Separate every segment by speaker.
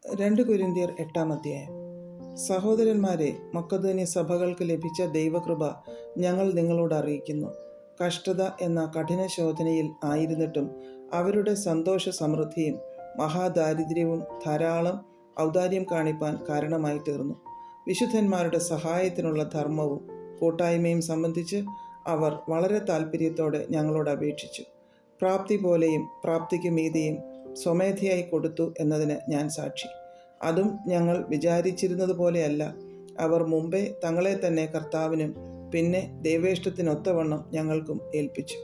Speaker 1: 2 കൊരിന്ത്യർ 8-ാം അധ്യായം. സഹോദരന്മാരെ, മക്കെദോന്യ സഭകൾക്ക് ലഭിച്ച ദൈവകൃപ ഞങ്ങൾ നിങ്ങളോട് അറിയിക്കുന്നു. കഷ്ടത എന്ന കഠിന ശോധനയിൽ ആയിരുന്നിട്ടും അവരുടെ സന്തോഷ സമൃദ്ധിയും മഹാദാരിദ്ര്യവും ധാരാളം ഔദാര്യം കാണിപ്പാൻ കാരണമായി തീർന്നു. വിശുദ്ധന്മാരുടെ സഹായത്തിനുള്ള ധർമ്മവും കൂട്ടായ്മയും സംബന്ധിച്ച് അവർ വളരെ താല്പര്യത്തോടെ ഞങ്ങളോട് അപേക്ഷിച്ചു. പ്രാപ്തി പോലെയും പ്രാപ്തിക്ക് മീതെയും സ്വമേധയായി കൊടുത്തു എന്നതിന് ഞാൻ സാക്ഷി. അതും ഞങ്ങൾ വിചാരിച്ചിരുന്നത് പോലെയല്ല. അവർ മുമ്പേ തങ്ങളെ തന്നെ കർത്താവിനും പിന്നെ ദൈവേഷ്ടത്തിനൊത്തവണ്ണം ഞങ്ങൾക്കും ഏൽപ്പിച്ചു.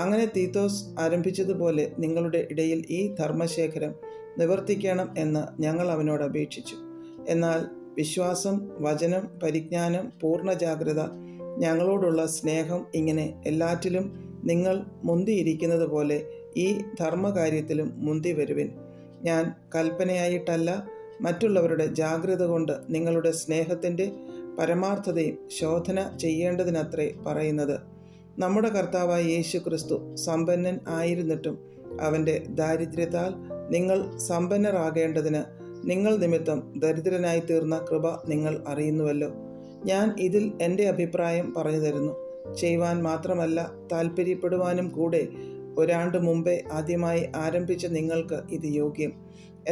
Speaker 1: അങ്ങനെ തീത്തോസ് ആരംഭിച്ചതുപോലെ നിങ്ങളുടെ ഇടയിൽ ഈ ധർമ്മശേഖരം നിവർത്തിക്കണം എന്ന് ഞങ്ങൾ അവനോട് അപേക്ഷിച്ചു. എന്നാൽ വിശ്വാസം, വചനം, പരിജ്ഞാനം, പൂർണ്ണ ജാഗ്രത, ഞങ്ങളോടുള്ള സ്നേഹം, ഇങ്ങനെ എല്ലാറ്റിലും നിങ്ങൾ മുന്തിയിരിക്കുന്നത് പോലെ ഈ ധർമ്മകാര്യത്തിലും മുന്തി വരുവിൻ. ഞാൻ കൽപ്പനയായിട്ടല്ല, മറ്റുള്ളവരുടെ ജാഗ്രത കൊണ്ട് നിങ്ങളുടെ സ്നേഹത്തിൻ്റെ പരമാർത്ഥതയും ശോധന ചെയ്യേണ്ടതിനത്രേ പറയുന്നത്. നമ്മുടെ കർത്താവായ യേശു ക്രിസ്തു സമ്പന്നൻ ആയിരുന്നിട്ടും അവൻ്റെ ദാരിദ്ര്യത്താൽ നിങ്ങൾ സമ്പന്നരാകേണ്ടതിന് നിങ്ങൾ നിമിത്തം ദരിദ്രനായി തീർന്ന കൃപ നിങ്ങൾ അറിയുന്നുവല്ലോ. ഞാൻ ഇതിൽ എൻ്റെ അഭിപ്രായം പറഞ്ഞു തരുന്നു. ചെയ്യുവാൻ മാത്രമല്ല, താല്പര്യപ്പെടുവാനും കൂടെ ഒരാണ്ട് മുമ്പേ ആദ്യമായി ആരംഭിച്ച നിങ്ങൾക്ക് ഇത് യോഗ്യം.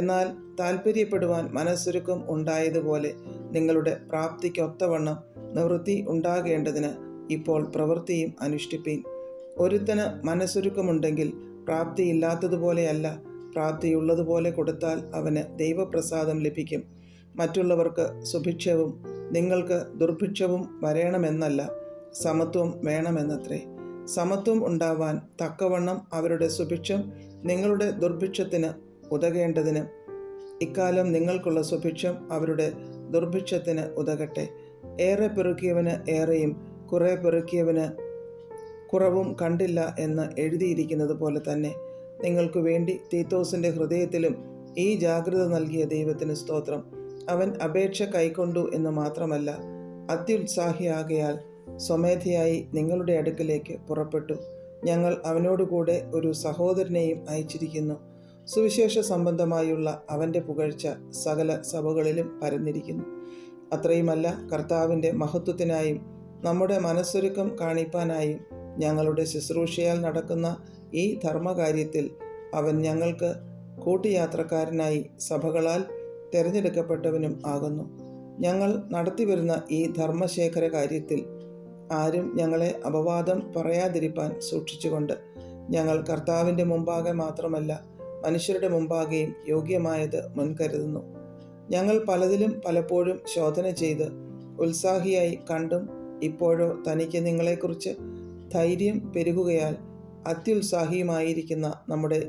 Speaker 1: എന്നാൽ താല്പര്യപ്പെടുവാൻ മനസ്സൊരുക്കം ഉണ്ടായതുപോലെ നിങ്ങളുടെ പ്രാപ്തിക്കൊത്തവണ്ണം നിവൃത്തി ഉണ്ടാകേണ്ടതിന് ഇപ്പോൾ പ്രവൃത്തിയും അനുഷ്ഠിപ്പീൻ. ഒരുത്തന് മനസ്സൊരുക്കമുണ്ടെങ്കിൽ പ്രാപ്തിയില്ലാത്തതുപോലെയല്ല, പ്രാപ്തിയുള്ളതുപോലെ കൊടുത്താൽ അവന് ദൈവപ്രസാദം ലഭിക്കും. മറ്റുള്ളവർക്ക് സുഭിക്ഷവും നിങ്ങൾക്ക് ദുർഭിക്ഷവും വരണമെന്നല്ല, സമത്വം വേണമെന്നത്രേ. സമത്വം ഉണ്ടാവാൻ തക്കവണ്ണം അവരുടെ സുഭിക്ഷം നിങ്ങളുടെ ദുർഭിക്ഷത്തിന് ഉതകേണ്ടതിന് ഇക്കാലം നിങ്ങൾക്കുള്ള സുഭിക്ഷം അവരുടെ ദുർഭിക്ഷത്തിന് ഉതകട്ടെ. ഏറെ പെറുക്കിയവന് ഏറെയും കുറെ പെറുക്കിയവന് കുറവും കണ്ടില്ല എന്ന് എഴുതിയിരിക്കുന്നത് പോലെ തന്നെ നിങ്ങൾക്ക് വേണ്ടി തീത്തോസിൻ്റെ ഹൃദയത്തിലും ഈ ജാഗ്രത നൽകിയ ദൈവത്തിന് സ്തോത്രം. അവൻ അപേക്ഷ കൈക്കൊണ്ടു എന്ന് മാത്രമല്ല, അത്യുത്സാഹിയാകയാൽ സ്വമേധയായി നിങ്ങളുടെ അടുക്കലേക്ക് പുറപ്പെട്ടു. ഞങ്ങൾ അവനോടുകൂടെ ഒരു സഹോദരനെയും അയച്ചിരിക്കുന്നു. സുവിശേഷ സംബന്ധമായുള്ള അവൻ്റെ പുകഴ്ച സകല സഭകളിലും പരന്നിരിക്കുന്നു. അത്രയുമല്ല, കർത്താവിൻ്റെ മഹത്വത്തിനായും നമ്മുടെ മനസ്സൊരുക്കം കാണിപ്പാനായും ഞങ്ങളുടെ ശുശ്രൂഷയാൽ നടക്കുന്ന ഈ ധർമ്മകാര്യത്തിൽ അവൻ ഞങ്ങൾക്ക് കൂട്ടുയാത്രക്കാരനായി സഭകളാൽ തിരഞ്ഞെടുക്കപ്പെട്ടവനും ആകുന്നു. ഞങ്ങൾ നടത്തിവരുന്ന ഈ ധർമ്മശേഖര കാര്യത്തിൽ ആരും ഞങ്ങളെ അപവാദം പറയാതിരിപ്പാൻ സൂക്ഷിച്ചുകൊണ്ട് ഞങ്ങൾ കർത്താവിൻ്റെ മുമ്പാകെ മാത്രമല്ല, മനുഷ്യരുടെ മുമ്പാകെയും യോഗ്യമായത് മുൻകരുതുന്നു. ഞങ്ങൾ പലതിലും പലപ്പോഴും ശോധന ചെയ്ത് ഉത്സാഹിയായി കണ്ടും ഇപ്പോഴോ തനിക്ക് നിങ്ങളെക്കുറിച്ച് ധൈര്യം പെരുകുകയാൽ അത്യുത്സാഹിയുമായിരിക്കുന്ന നമ്മുടെ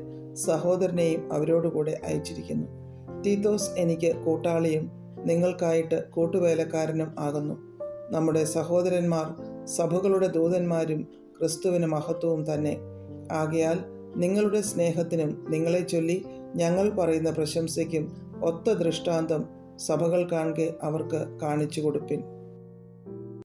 Speaker 1: സഹോദരനെയും അവരോടുകൂടെ അയച്ചിരിക്കുന്നു. തീത്തോസ് എനിക്ക് കൂട്ടാളിയും നിങ്ങൾക്കായിട്ട് കൂട്ടുവേലക്കാരനും ആകുന്നു. നമ്മുടെ സഹോദരന്മാർ സഭകളുടെ ദൂതന്മാരും ക്രിസ്തുവിന് മഹത്വവും തന്നെ. ആകയാൽ നിങ്ങളുടെ സ്നേഹത്തിനും നിങ്ങളെ ചൊല്ലി ഞങ്ങൾ പറയുന്ന പ്രശംസയ്ക്കും ഒത്ത ദൃഷ്ടാന്തം സഭകൾ കാണെ അവർക്ക് കാണിച്ചു കൊടുപ്പിൻ.